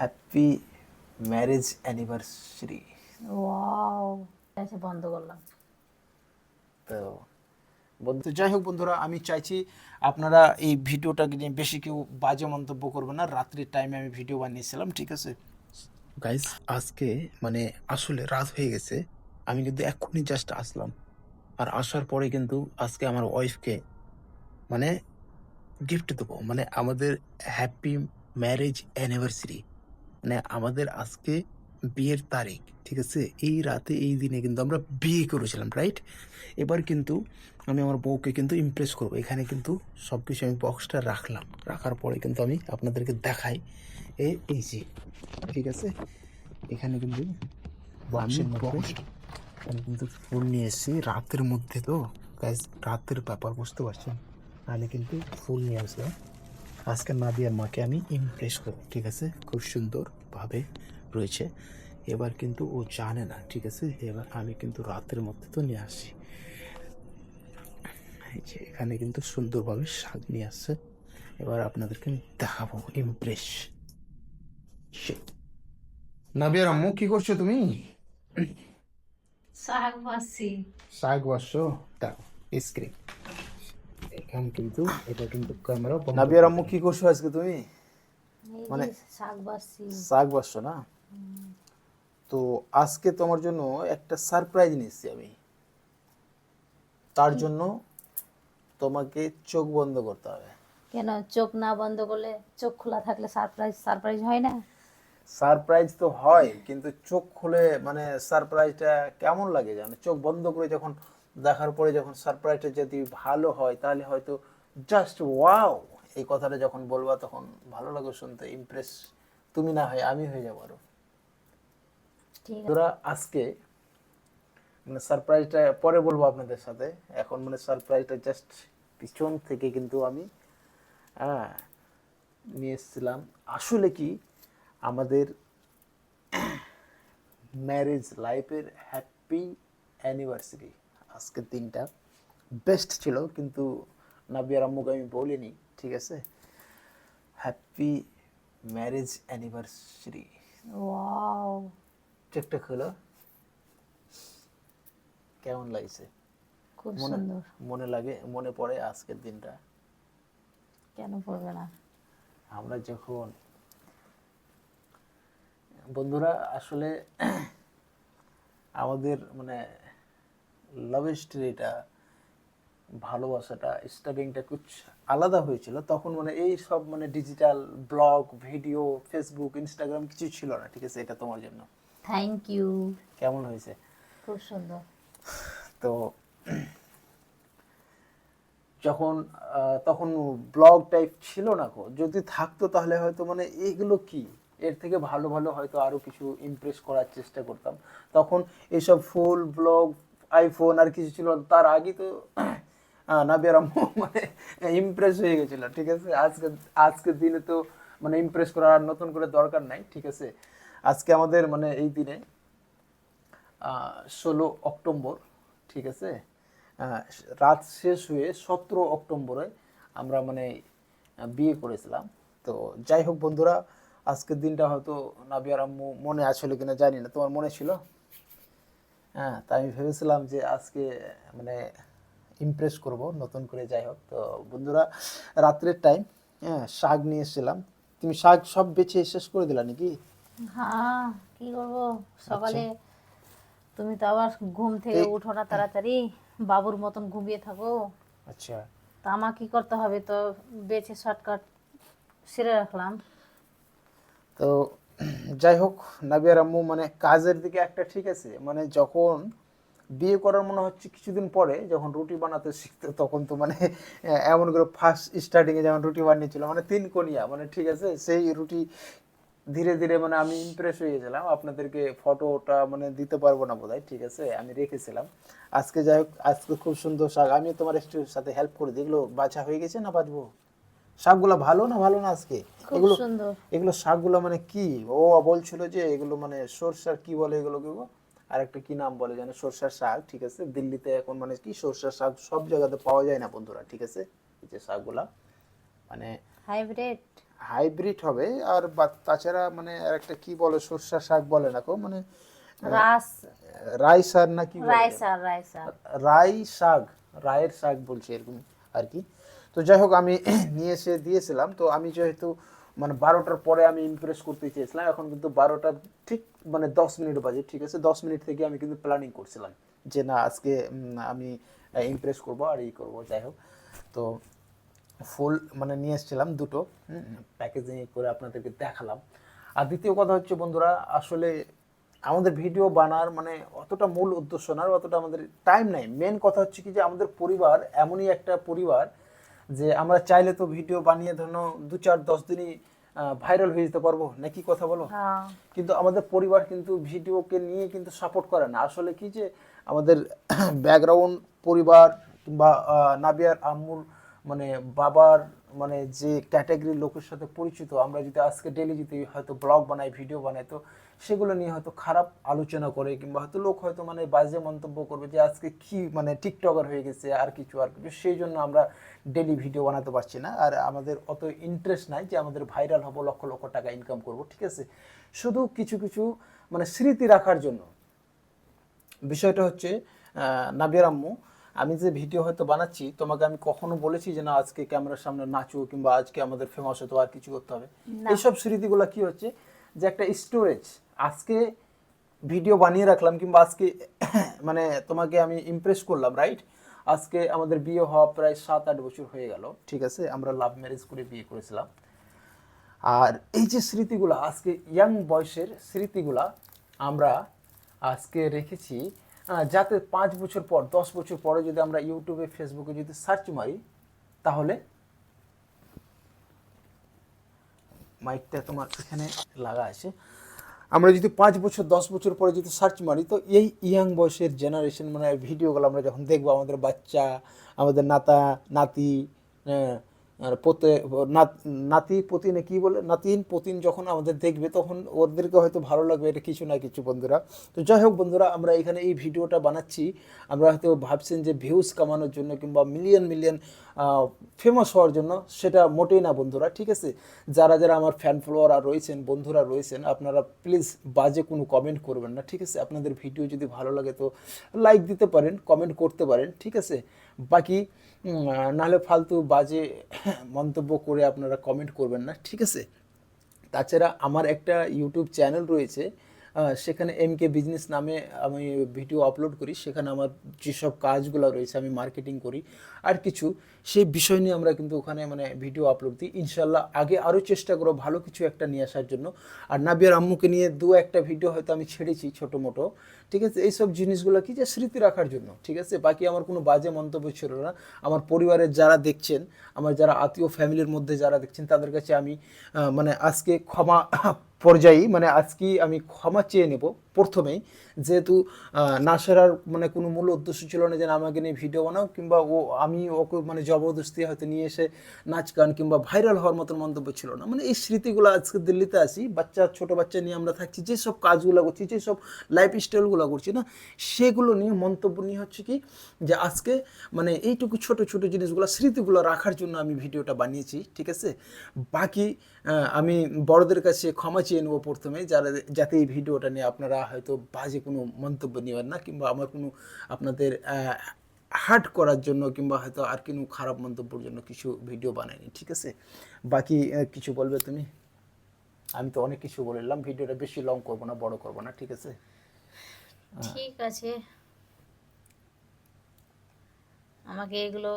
Happy marriage anniversary. Wow, এসে বন্ধ করলাম। তো বন্ধু, যাই হোক বন্ধুরা, আমি চাইছি আপনারা এই ভিডিওটাকে নিয়ে বেশি কেউ বাজে মন্তব্য করবেন না। রাত্রির টাইমে আমি ভিডিও বানিয়েছিলাম, ঠিক আছে গাইস। আজকে মানে আসলে রাত হয়ে গেছে, আমি কিন্তু এক্ষুনি জাস্ট আসলাম। আর আসার পরে কিন্তু আজকে আমার ওয়াইফকে মানে গিফট দেবো, মানে আমাদের হ্যাপি ম্যারেজ অ্যানিভার্সারি, মানে আমাদের আজকে বিয়ের তারিখ, ঠিক আছে। এই রাতে এই দিনে কিন্তু আমরা বিয়ে করেছিলাম, রাইট? এবার কিন্তু আমি আমার বউকে কিন্তু ইমপ্রেস করবো। এখানে কিন্তু সব কিছু আমি বক্সটা রাখলাম, রাখার পরে কিন্তু আমি আপনাদেরকে দেখাই। এই যে, ঠিক আছে, এখানে কিন্তু বক্সের মধ্যে আমি কিন্তু ফুল নিয়ে এসেছি রাতের মধ্যে। তো গাইস, রাতের ব্যাপার বুঝতে পারছেন, আমি কিন্তু ফুল নিয়ে আসলাম। আজকে নাদিয়ার মাকে আমি ইমপ্রেস করব, ঠিক আছে, খুব সুন্দরভাবে রয়েছে। এবার কিন্তু ও জানে না, ঠিক আছে। এবার আমি কিন্তু রাতের মধ্যে তো নিয়ে আসি। এই যে এখানে কিন্তু সুন্দরভাবে শাক নিয়ে আসছে। এবার আপনাদেরকে আমি দেখাবো ইমপ্রেস। নাবিয়ার আম্মু, কি করছো তুমি? শাক ভাজছি। শাক বাসছো? দেখো স্ক্রিন, এখানে কিন্তু এটা কিন্তু ক্যামেরা বন্ধ। নাবিয়ার আম্মু, কি করছো আজকে তুমি? এই মানে যে শাক ভাজছি। শাক বাসছো না? তো আজকে তোমার জন্য একটা সারপ্রাইজ নিচ্ছি আমি। তার কি? জন্য তোমাকে চোখ বন্ধ করতে হবে। কেন চোখ না বন্ধ করলে, চোখ খোলা থাকলে সারপ্রাইজ সারপ্রাইজ হয় না? সারপ্রাইজ তো হয়, কিন্তু চোখ খুলে মানে সারপ্রাইজটা কেমন লাগে জানো? চোখ বন্ধ করে যখন দেখার পরে যখন সারপ্রাইজটা যদি ভালো হয়, তাহলে হয়তো জাস্ট ওয়াও এই কথাটা যখন বলবা তখন ভালো লাগে শুনতে। ইমপ্রেস তুমি না হয় আমি হয়ে যাবো আরো। ঠিক আছে। তোরা আজকে মানে সারপ্রাইজটা পরে বলবো আপনাদের সাথে। এখন মানে সারপ্রাইজটা জাস্ট পিছন থেকে কিন্তু আমি হ্যাঁ নিয়ে এসেছিলাম। আসলে কি, আমাদের ম্যারেজ লাইফের হ্যাপি অ্যানিভার্সারি। আজকের দিনটা বেস্ট ছিল, কিন্তু নাবিয়ার আম্মুকে আমি বলিনি, ঠিক আছে। Happy marriage anniversary. ওয়াও, চেকটা খোলো, কেমন লাগছে? খুব মনে সুন্দর। মনে লাগে, মনে পড়ে আজকের দিনটা। কেন পড়বে না? আমরা যখন বন্ধুরা আসলে আমাদের মানে লাভ স্টোরিটা, ভালোবাসাটা স্টার্টিংটা কুছ আলাদা হয়েছিল তখন। মানে এই সব মানে digital blog video Facebook Instagram কিছু ছিল না, ঠিক আছে। এটা তোমার জন্য। Thank you. কেমন হয়েছে? খুব সুন্দর। তো যখন তখন ব্লগ টাইপ ছিল না গো। যদি থাকতো তাহলে হয়তো মানে এগুলো কি, এর থেকে ভালো ভালো হয়তো আরো কিছু ইমপ্রেস করার চেষ্টা করতাম। তখন এইসব ফুল ব্লগ আইফোন আর কিছু ছিল না। তার আগে তো নাবিয়ার আম্মু মানে ইমপ্রেস হয়ে গেছিল, ঠিক আছে। আজকের দিনে তো মানে ইমপ্রেস করার আর নতুন করে দরকার নাই, ঠিক আছে। আজকে আমাদের মানে এই দিনে 16 অক্টোবর, ঠিক আছে। আহ, রাত শেষ হয়ে 17 অক্টোবরে আমরা মানে বিয়ে করেছিলাম। তো যাই হোক বন্ধুরা, আজকের দিনটা হয়তো নাবিয়ার আম্মু মনে আসলে কিনা জানি না, তোমার মনে ছিল? হ্যাঁ, তাই আমি ভেবেছিলাম যে আজকে মানে ইমপ্রেস করব নতুন করে। যাই হোক, তো বন্ধুরা, রাত্রের টাইম, হ্যাঁ, শাক নিয়ে এসেছিলাম। তুমি শাক সব বেছে শেষ করে দিলা নাকি? হ্যাঁ, কি করবো আচ্ছা। সকালে? তুমি তো আবার ঘুম থেকে এই উঠো না তাড়াতাড়ি, বাবুর মতন ঘুমিয়ে থাকো। আচ্ছা, তা আমার কি করতে হবে? তো বেছে শর্টকাট সেরে রাখলাম। তো যাই হোক, নাবিয়ার আম্মু মানে কাজের দিকে একটা, ঠিক আছে। মানে যখন বিয়ে করার মনে হচ্ছে কিছুদিন পরে যখন রুটি বানাতে শিখতে, তখন তো মানে এমন করে ফার্স্ট স্টার্টিংয়ে যেমন রুটি বানিয়েছিল মানে 3 কোনিয়া, মানে ঠিক আছে, সেই রুটি ধীরে ধীরে মানে আমি ইমপ্রেস হয়ে গেছিলাম। আপনাদেরকে ফটোটা মানে দিতে পারবো না বোধহয়, ঠিক আছে, আমি রেখেছিলাম। আজকে যাই হোক, আজকে খুব সুন্দর শাক, আমি তোমার একটু সাথে হেল্প করে দিই। এগুলো বাছা হয়ে গেছে না বাছবো? শাকগুলো ভালো না ভালো না আজকে? খুব এগুলো সুন্দর। এগুলো শাকগুলো মানে কি, ও বলছিল যে এগুলো মানে সরষার কি বলে এগুলোকে গো, আর একটা কি নাম বলে জানো, সরষার শাক, ঠিক আছে। দিল্লিতে এখন মানে কি সরষার শাক সব জায়গাতে পাওয়া যায় না বন্ধুরা, ঠিক আছে। এই যে শাকগুলা মানে হাইব্রিড। হাইব্রিড হবে। আর তাছাড়া মানে আর একটা কি বলে সর্ষা শাক বলে না কো, মানে রাস রাই শাক না কি বলে, রাইসা রাই শাক, রায়ের শাক বলছে এরকম আর কি। তো যাই হোক আমি নিয়ে এসে দিয়েছিলাম। তো আমি যেহেতু মানে 12টার পরে আমি ইমপ্রেস করতে চেয়েছিলাম, এখন কিন্তু 12টা ঠিক মানে 10 মিনিট বাজে, ঠিক আছে। 10 মিনিট থেকে আমি কিন্তু প্ল্যানিং করছিলাম যে না আজকে আমি ইমপ্রেস করব আর এই করব। যাই হোক, তো ফুল মানে নিয়ে এসেছিলাম দুটো, প্যাকেজিং করে আপনাদেরকে দেখালাম। আর দ্বিতীয় কথা হচ্ছে বন্ধুরা, আসলে আমাদের ভিডিও বানার মানে অতটা মূল উদ্দেশ্য না, আর অতটা আমাদের টাইম নাই। মেন কথা হচ্ছে কি যে আমাদের পরিবার এমনই একটা পরিবার যে আমরা চাইলে তো ভিডিও বানিয়ে ধরুন 2-4-10 দিনই ভাইরাল হয়ে যেতে পারবো, নাকি কথা বলো। হ্যাঁ কিন্তু আমাদের পরিবার কিন্তু ভিডিওকে নিয়ে কিন্তু সাপোর্ট করে না। আসলে কি যে আমাদের ব্যাকগ্রাউন্ড পরিবার কিংবা নাবিয়ার আম্মুর মানে বাবার মানে যে ক্যাটাগরির লোকের সাথে পরিচিত, আমরা যদি আজকে ডেলি যদি হয়তো ব্লগ বানাই, ভিডিও বানাই, তো সেগুলো নিয়ে হয়তো খারাপ আলোচনা করে, কিংবা হয়তো লোক হয়তো মানে বাজে মন্তব্য করবে যে আজকে কি মানে টিকটকার হয়ে গেছে আর কিছু আর কিছু। সেই জন্য আমরা ডেলি ভিডিও বানাতে পারছি না, আর আমাদের অত ইন্টারেস্ট নাই যে আমাদের ভাইরাল হবো, লক্ষ লক্ষ টাকা ইনকাম করব, ঠিক আছে। শুধু কিছু কিছু মানে স্মৃতি রাখার জন্য। বিষয়টা হচ্ছে নাবিয়ার আম্মু, আমি যে ভিডিও হয়তো বানাচ্ছি, তোমাকে আমি কখনো বলেছি যে না আজকে ক্যামেরার সামনে নাচো কিংবা আজকে আমাদের ফেমাস হতো আর কিছু করতে হবে? এইসব স্মৃতিগুলো কি হচ্ছে যে একটা স্টোরেজ। আজকে ভিডিও বানিয়ে রাখলাম কিংবা আজকে মানে তোমাকে আমি ইমপ্রেস করলাম, রাইট? আজকে আমাদের বিয়ে হওয়া প্রায় 7-8 বছর হয়ে গেল, ঠিক আছে। আমরা লাভ ম্যারেজ করে বিয়ে করেছিলাম। আর এই যে স্মৃতিগুলা আজকে ইয়াং বয়সের স্মৃতিগুলা আমরা আজকে রেখেছি, যাতে 5 বছর পর 10 বছর পরে যদি আমরা ইউটিউবে ফেসবুকে যদি সার্চ মারি, তাহলে মাইকটা তোমার এখানে লাগা আছে, আমরা যদি 5 বছর 10 বছর পরে যদি সার্চ মারি, তো এই ইয়াং বয়সের জেনারেশন মানে ভিডিওগুলো আমরা যখন দেখবো, আমাদের বাচ্চা, আমাদের নাতা নাতি, আর নাতি পতিনে কি বলে, নাতিন পতিন যখন আমাদের দেখবে, তখন ওদেরকে হয়তো ভালো লাগবে এটা কিছু না কিছু বন্ধুরা। তো যাই হোক বন্ধুরা, আমরা এখানে এই ভিডিওটা বানাচ্ছি, আমরা হয়তো ভাবছেন যে ভিউজ কামানোর জন্য কিংবা মিলিয়ন মিলিয়ন ফেমাস হওয়ার জন্য, সেটা মোটেই না বন্ধুরা, ঠিক আছে। যারা যারা আমার ফ্যান ফলোয়ার রয়েছেন, বন্ধুরা রয়েছেন, আপনারা প্লিজ বাজে কোনো কমেন্ট করবেন না, ঠিক আছে। আপনাদের ভিডিও যদি ভালো লাগে তো লাইক দিতে পারেন, কমেন্ট করতে পারেন, ঠিক আছে। বাকি নাহলে ফালতু বাজে মন্তব্য করে আপনারা কমেন্ট করবেন না, ঠিক আছে। তাছাড়া আমার একটা ইউটিউব চ্যানেল রয়েছে, সেখানে MK বিজনেস নামে আমি ভিডিও আপলোড করি। সেখানে আমার যেসব কাজগুলো রয়েছে, আমি মার্কেটিং করি আর কিছু, সেই বিষয় নিয়ে আমরা কিন্তু ওখানে মানে ভিডিও আপলোড দিই। ইনশাল্লাহ আগে আরও চেষ্টা করব ভালো কিছু একটা নিয়ে আসার জন্য। আর নাবিয়ার আম্মুকে নিয়ে 2-1টা ভিডিও হয়তো আমি ছেড়েছি ছোটো মোটো, ঠিক আছে। এইসব জিনিসগুলো কি যে স্মৃতি রাখার জন্য, ঠিক আছে। বাকি আমার কোনো বাজে মন্তব্য ছিল না। আমার পরিবারের যারা দেখছেন, আমার যারা আত্মীয় ফ্যামিলির মধ্যে যারা দেখছেন, তাদের কাছে আমি মানে আজকে ক্ষমা পর্যায়ে মানে আজকেই আমি ক্ষমা চেয়ে নেব প্রথমেই, যেহেতু নাসেরার মানে কোনো মূল উদ্দেশ্য ছিল না যে আমাকে নিয়ে ভিডিও বানাও, কিংবা আমি ওকে মানে জবরদস্তি হয়তো নিয়ে এসে নাচ গান কিংবা ভাইরাল হওয়ার মতন মন্তব্য ছিল না। মানে এই স্মৃতিগুলো আজকে দিল্লিতে আসি, ছোট বাচ্চা নিয়ে আমরা থাকছি, যেসব কাজগুলো করছি, যেসব লাইফ স্টাইলগুলো করছি না, সেগুলো নিয়ে মন্তব্য নিয়ে হচ্ছে কি যে আজকে মানে এইটুকু ছোট ছোট জিনিসগুলো স্মৃতিগুলো রাখার জন্য আমি ভিডিওটা বানিয়েছি, ঠিক আছে। বাকি আমি বড়দের কাছে ক্ষমা চেয়ে নেবো প্রথমে, যাতে এই ভিডিওটা নিয়ে আপনারা হয়তো বাজে কোনো মন্তব্য নেবেন না, কিংবা আমার কোনো আপনাদের হার্ট করার জন্য কিংবা হয়তো আর কোনো খারাপ মন্তব্যের জন্য কিছু ভিডিও বানাইনি, ঠিক আছে। বাকি কিছু বলবে তুমি? আমি তো অনেক কিছু বললাম, ভিডিওটা বেশি লং করবো না, বড় করবো না, ঠিক আছে। ঠিক আছে, আমাকে এগুলো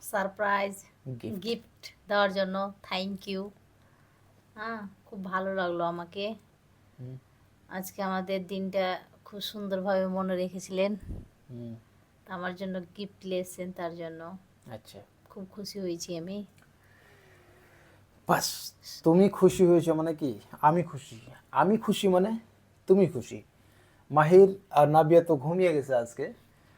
সারপ্রাইজ গিফট দেওয়ার জন্য থ্যাংক ইউ। হ্যাঁ, খুব ভালো লাগলো আমাকে। আজকে আমাদের দিনটা খুব সুন্দরভাবে মনে রেখেছিলেন, আমার জন্য গিফট নিয়েছেন, তার জন্য আচ্ছা, খুব খুশি হয়েছি আমি। বাস, তুমি খুশি হয়েছো মানে কি আমি খুশি, আমি খুশি মানে তুমি খুশি। মাহির আর নাবিয়া তো ঘুমিয়ে গেছে আজকে,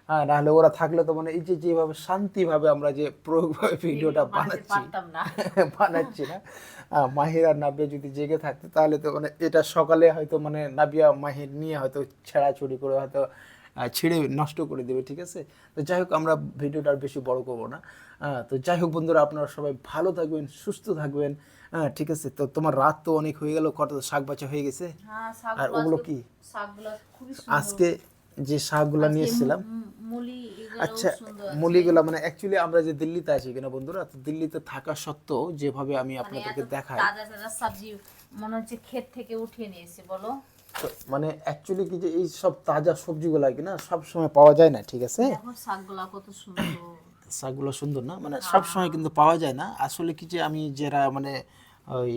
হ্যাঁ, নাহলে ওরা থাকলে তো মানে এই যে যেভাবে শান্তিভাবে আমরা যে প্রয়োগভাবে ভিডিওটা বানাচ্ছি বানাচ্ছি না, মাহির আর নাবিয়া যদি জেগে থাকতো তাহলে তো মানে এটা সকালে হয়তো মানে নাবিয়া মাহির নিয়ে হয়তো ছেঁড়াছুড়ি করে হয়তো ছিঁড়ে নষ্ট করে দেবে, ঠিক আছে। তো যাই হোক, আমরা ভিডিওটা আর বেশি বড় করবো না। তো যাই হোক বন্ধুরা, আপনারা সবাই ভালো থাকবেন, সুস্থ থাকবেন, হ্যাঁ ঠিক আছে, তো তোমার রাত তো অনেক হয়ে গেল, কত শাক বাছা হয়ে গেছে। হ্যাঁ আর শাকগুলো ওগুলো আজকে কি শাকগুলো খুবই সুন্দর। আজকে যে শাকগুলো নিয়ে আজকে এসেছিলাম, মুলি এগুলো আচ্ছা সুন্দর আছে। মুলিগুলা মানে অ্যাকচুয়ালি আমরা যে দিল্লিতে আছি কিনা বন্ধুরা, তো দিল্লিতে থাকা সত্ত্বেও যেভাবে আমি মানে আপনাদেরকে এত দেখাই, তাজা তাজা সবজি মনে হচ্ছে ক্ষেত থেকে উঠিয়ে নিয়েছে বলো। তো মানে অ্যাকচুয়ালি কি যে এই সব তাজা সবজিগুলা কিনা সব সময় পাওয়া যায় না, ঠিক আছে। দেখো শাকগুলা কত সুন্দর। শাকগুলো সুন্দর না, মানে সব সময় কিন্তু পাওয়া যায় না। আসলে কি যে আমি যারা মানে ওই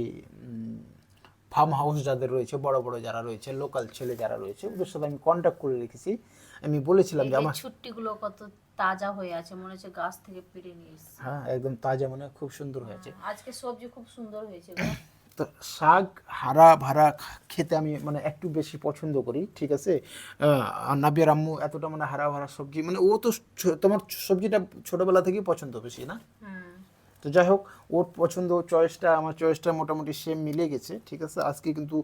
ফার্ম হাউস যাদের রয়েছে, বড় বড় যারা রয়েছে, লোকাল ছেলে যারা রয়েছে, ওদের সাথে আমি কন্ট্যাক্ট করে রেখেছি। আমি বলেছিলাম এই যে যে আমার, ছুট্টিগুলো কত তাজা হয়ে আছে, মনে হচ্ছে গাছ থেকে পেড়ে নিয়ে এসেছে। হ্যাঁ একদম তাজা, মানে খুব সুন্দর হয়েছে। আজকে সবজি খুব সুন্দর হয়েছে গো। তো শাক হারা ভাড়া খেতে আমি মানে একটু বেশি পছন্দ করি, ঠিক আছে। নাবিয়ার আম্মু এতটা মানে হারা ভাড়া সবজি, মানে ও তো তোমার সবজিটা ছোটবেলা থেকেই পছন্দ বেশি না। হুম। তো যাই হোক, ওর পছন্দ চয়েসটা আমার চয়েসটা মোটামুটি সেম মিলে গেছে, ঠিক আছে। আজকে কিন্তু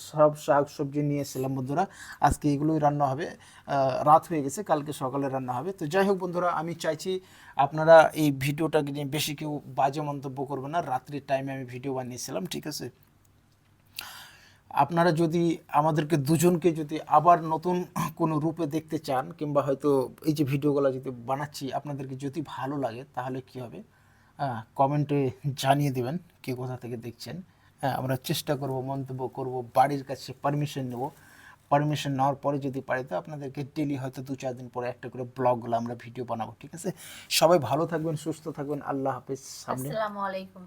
সব শাক সবজি নিয়ে এসেছিলাম বন্ধুরা, আজকে এগুলোই রান্না হবে। রাত হয়ে গেছে, কালকে সকালে রান্না হবে। তো যাই হোক বন্ধুরা, আমি চাইছি আপনারা এই ভিডিওটাকে নিয়ে বেশি কেউ বাজে মন্তব্য করবেন না। রাত্রির টাইমে আমি ভিডিও বানিয়েছিলাম, ঠিক আছে। আপনারা যদি আমাদেরকে দুজনকে যদি আবার নতুন কোনো রূপে দেখতে চান, কিংবা হয়তো এই যে ভিডিওগুলো যদি বানাচ্ছি আপনাদেরকে যদি ভালো লাগে, তাহলে কি হবে, কমেন্টে জানিয়ে দেবেন কে কোথা থেকে দেখছেন। হ্যাঁ, আমরা চেষ্টা করব, মন্তব্য করব, বাড়ির কাছে পারমিশন নেব। পারমিশন নেওয়ার পরে যদি পারি তো আপনাদেরকে ডেলি হয়তো 2-4 দিন পরে একটা করে ব্লগগুলো আমরা ভিডিও বানাবো, ঠিক আছে। সবাই ভালো থাকবেন, সুস্থ থাকবেন, আল্লাহ হাফেজ। সামনে আসসালামু আলাইকুম।